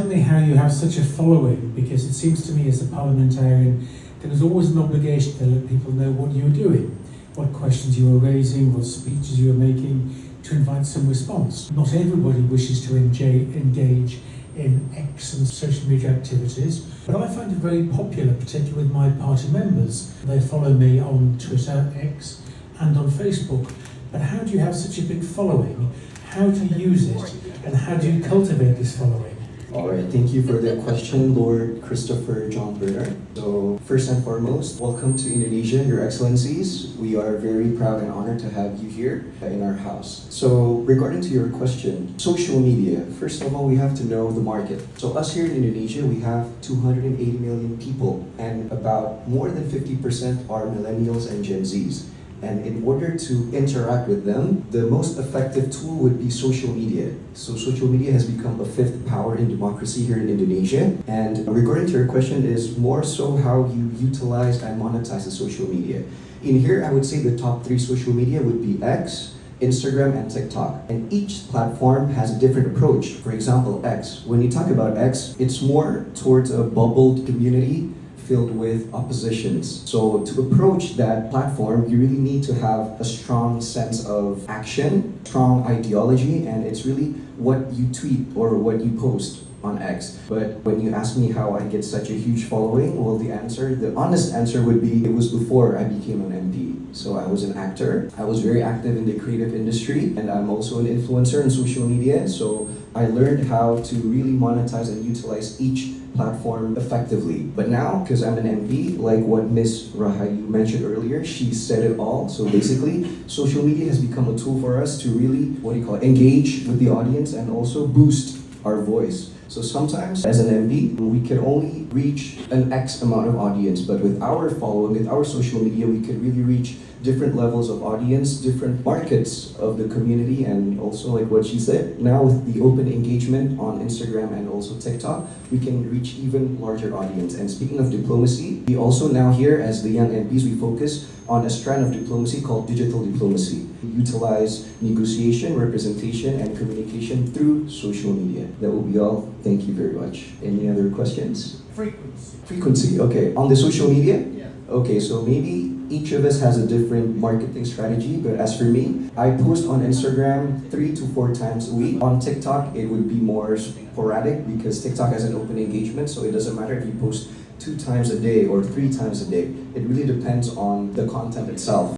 tell me how you have such a following? Because it seems to me as a parliamentarian, there was always an obligation to let people know what you were doing, what questions you were raising, what speeches you were making, to invite some response. Not everybody wishes to engage in X and social media activities, but I find it very popular, particularly with my party members. They follow me on Twitter, X, and on Facebook. But how do you have such a big following? How do you use it? And how do you cultivate this following? All right, thank you for the question, Lord Christopher John Bernard. So first and foremost, welcome to Indonesia, Your Excellencies. We are very proud and honored to have you here in our house. So regarding to your question, social media, first of all, we have to know the market. So us here in Indonesia, we have 280 million people, and about more than 50% are millennials and Gen Zs. And in order to interact with them, the most effective tool would be social media. So social media has become a fifth power in democracy here in Indonesia. And regarding to your question is more so how you utilize and monetize the social media. In here, I would say the top 3 social media would be X, Instagram, and TikTok. And each platform has a different approach. For example, X. When you talk about X, it's more towards a bubbled community filled with oppositions. So to approach that platform, you really need to have a strong sense of action, strong ideology, and it's really what you tweet or what you post on X. But when you ask me how I get such a huge following, well, the honest answer would be it was before I became an MP. So I was an actor. I was very active in the creative industry, and I'm also an influencer on social media. So I learned how to really monetize and utilize each platform effectively. But now, because I'm an MP, like what Ms. Rahayu mentioned earlier, she said it all. So basically, social media has become a tool for us to really, engage with the audience and also boost our voice. So sometimes, as an MP, we can only reach an X amount of audience, but with our following, with our social media, we can really reach different levels of audience, different markets of the community, and also like what she said, now with the open engagement on Instagram and also TikTok, we can reach even larger audience. And speaking of diplomacy, we also now here as the young MPs, we focus on a strand of diplomacy called digital diplomacy. We utilize negotiation, representation, and communication through social media. That will be all. Thank you very much. Any other questions? Frequency, okay. On the social media? Yeah. Okay, so maybe each of us has a different marketing strategy, but as for me, I post on Instagram 3 to 4 times a week. On TikTok, it would be more sporadic because TikTok has an open engagement, so it doesn't matter if you post 2 times a day or 3 times a day. It really depends on the content itself.